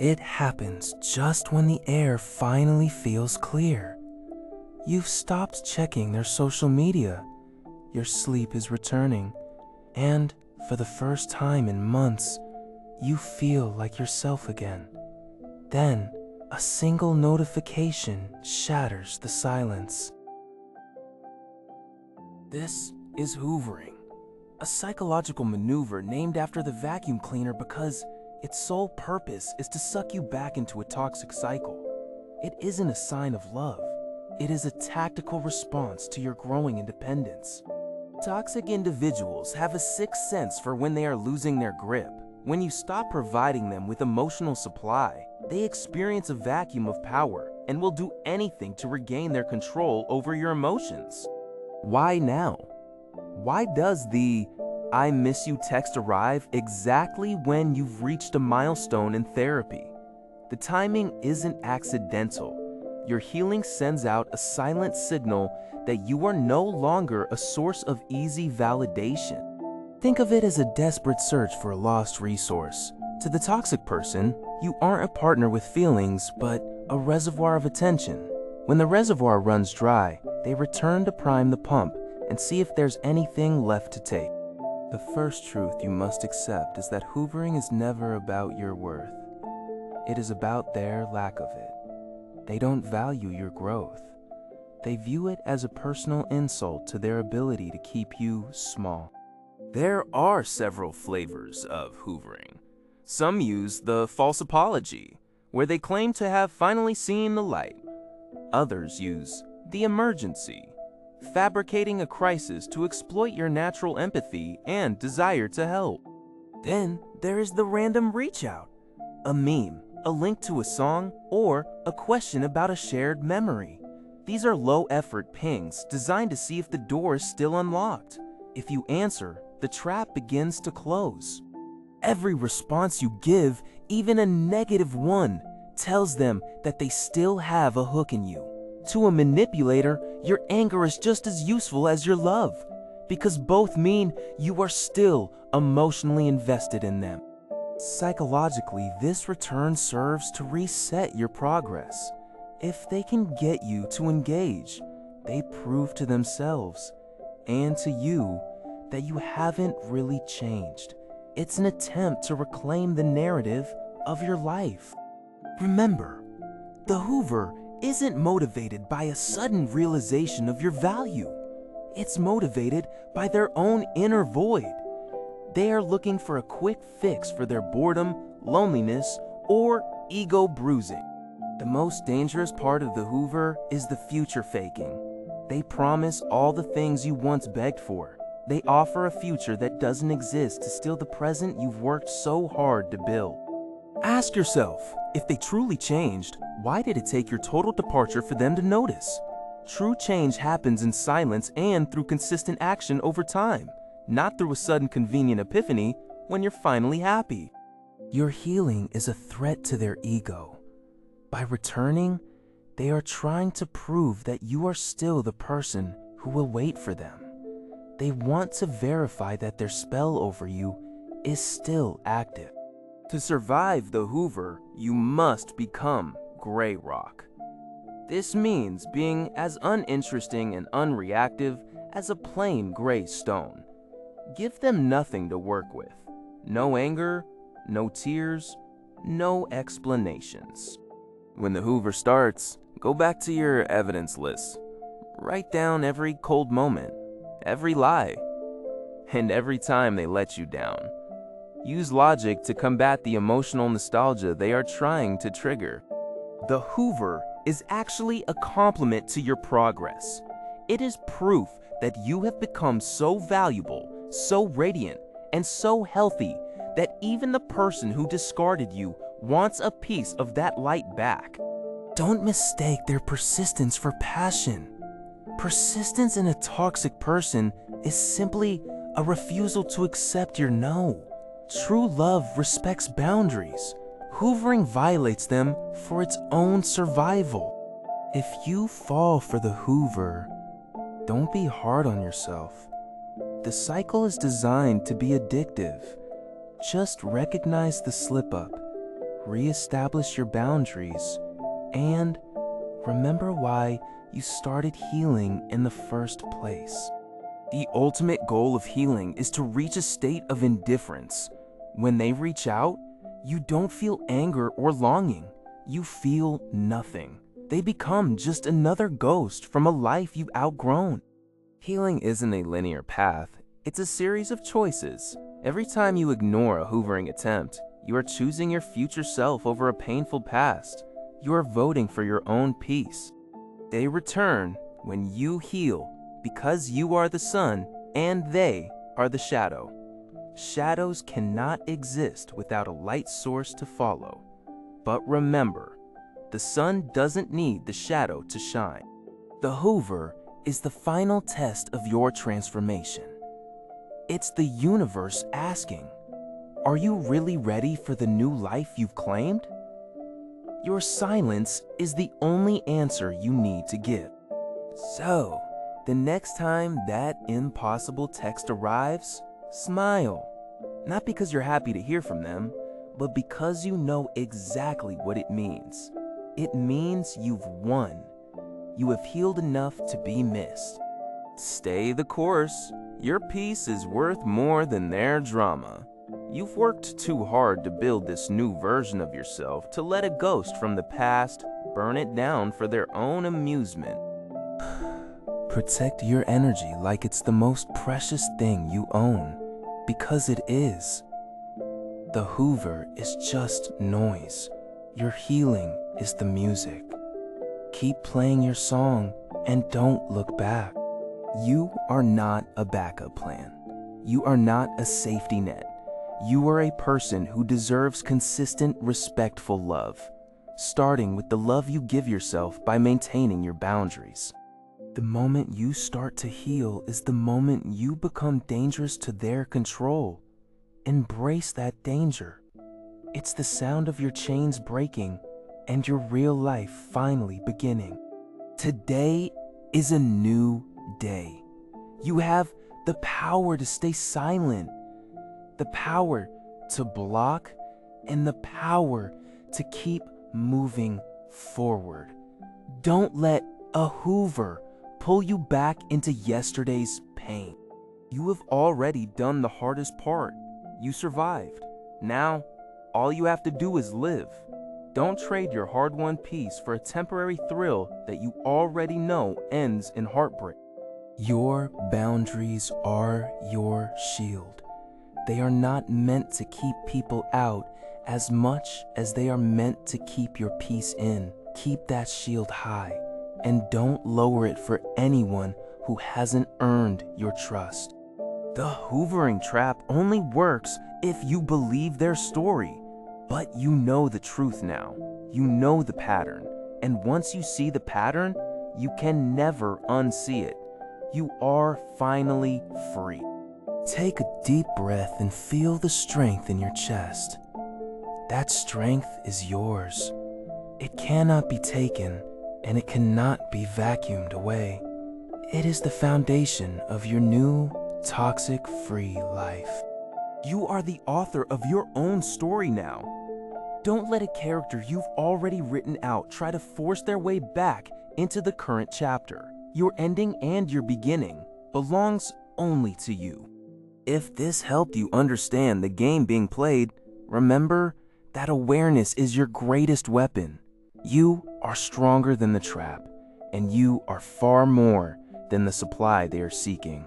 It happens just when the air finally feels clear. You've stopped checking their social media. Your sleep is returning. And for the first time in months, you feel like yourself again. Then, a single notification shatters the silence. This is hoovering, a psychological maneuver named after the vacuum cleaner because its sole purpose is to suck you back into a toxic cycle. It isn't a sign of love. It is a tactical response to your growing independence. Toxic individuals have a sixth sense for when they are losing their grip. When you stop providing them with emotional supply, they experience a vacuum of power and will do anything to regain their control over your emotions. Why now? Why does the "I miss you" text arrive exactly when you've reached a milestone in therapy? The timing isn't accidental. Your healing sends out a silent signal that you are no longer a source of easy validation. Think of it as a desperate search for a lost resource. To the toxic person, you aren't a partner with feelings, but a reservoir of attention. When the reservoir runs dry, they return to prime the pump and see if there's anything left to take. The first truth you must accept is that hoovering is never about your worth. It is about their lack of it. They don't value your growth. They view it as a personal insult to their ability to keep you small. There are several flavors of hoovering. Some use the false apology, where they claim to have finally seen the light. Others use the emergency, fabricating a crisis to exploit your natural empathy and desire to help. Then there is the random reach out, a meme, a link to a song, or a question about a shared memory. These are low-effort pings designed to see if the door is still unlocked. If you answer, the trap begins to close. Every response you give, even a negative one, tells them that they still have a hook in you. To a manipulator, your anger is just as useful as your love, because both mean you are still emotionally invested in them. Psychologically, this return serves to reset your progress. If they can get you to engage, they prove to themselves and to you that you haven't really changed. It's an attempt to reclaim the narrative of your life. Remember, the Hoover isn't motivated by a sudden realization of your value. It's motivated by their own inner void. They are looking for a quick fix for their boredom, loneliness, or ego bruising. The most dangerous part of the Hoover is the future faking. They promise all the things you once begged for. They offer a future that doesn't exist to steal the present you've worked so hard to build. Ask yourself, if they truly changed, why did it take your total departure for them to notice? True change happens in silence and through consistent action over time, not through a sudden convenient epiphany when you're finally happy. Your healing is a threat to their ego. By returning, they are trying to prove that you are still the person who will wait for them. They want to verify that their spell over you is still active. To survive the Hoover, you must become gray rock. This means being as uninteresting and unreactive as a plain gray stone. Give them nothing to work with. No anger, no tears, no explanations. When the Hoover starts, go back to your evidence list. Write down every cold moment, every lie, and every time they let you down. Use logic to combat the emotional nostalgia they are trying to trigger. The Hoover is actually a compliment to your progress. It is proof that you have become so valuable, so radiant, and so healthy that even the person who discarded you wants a piece of that light back. Don't mistake their persistence for passion. Persistence in a toxic person is simply a refusal to accept your no. True love respects boundaries. Hoovering violates them for its own survival. If you fall for the Hoover, don't be hard on yourself. The cycle is designed to be addictive. Just recognize the slip-up, reestablish your boundaries, and remember why you started healing in the first place. The ultimate goal of healing is to reach a state of indifference. When they reach out, you don't feel anger or longing. You feel nothing. They become just another ghost from a life you've outgrown. Healing isn't a linear path. It's a series of choices. Every time you ignore a hoovering attempt, you are choosing your future self over a painful past. You are voting for your own peace. They return when you heal, because you are the sun and they are the shadow. Shadows cannot exist without a light source to follow. But remember, the sun doesn't need the shadow to shine. The Hoover is the final test of your transformation. It's the universe asking, are you really ready for the new life you've claimed? Your silence is the only answer you need to give. So, the next time that impossible text arrives, smile. Not because you're happy to hear from them, but because you know exactly what it means. It means you've won. You have healed enough to be missed. Stay the course. Your peace is worth more than their drama. You've worked too hard to build this new version of yourself to let a ghost from the past burn it down for their own amusement. Protect your energy like it's the most precious thing you own, because it is. The Hoover is just noise. Your healing is the music. Keep playing your song and don't look back. You are not a backup plan. You are not a safety net. You are a person who deserves consistent, respectful love, starting with the love you give yourself by maintaining your boundaries. The moment you start to heal is the moment you become dangerous to their control. Embrace that danger. It's the sound of your chains breaking and your real life finally beginning. Today is a new day. You have the power to stay silent, the power to block, and the power to keep moving forward. Don't let a Hoover pull you back into yesterday's pain. You have already done the hardest part. You survived. Now, all you have to do is live. Don't trade your hard-won peace for a temporary thrill that you already know ends in heartbreak. Your boundaries are your shield. They are not meant to keep people out as much as they are meant to keep your peace in. Keep that shield high, and don't lower it for anyone who hasn't earned your trust. The hoovering trap only works if you believe their story. But you know the truth now. You know the pattern. And once you see the pattern, you can never unsee it. You are finally free. Take a deep breath and feel the strength in your chest. That strength is yours. It cannot be taken, and it cannot be vacuumed away. It is the foundation of your new, toxic-free life. You are the author of your own story now. Don't let a character you've already written out try to force their way back into the current chapter. Your ending and your beginning belongs only to you. If this helped you understand the game being played, remember that awareness is your greatest weapon. You are stronger than the trap, and you are far more than the supply they are seeking.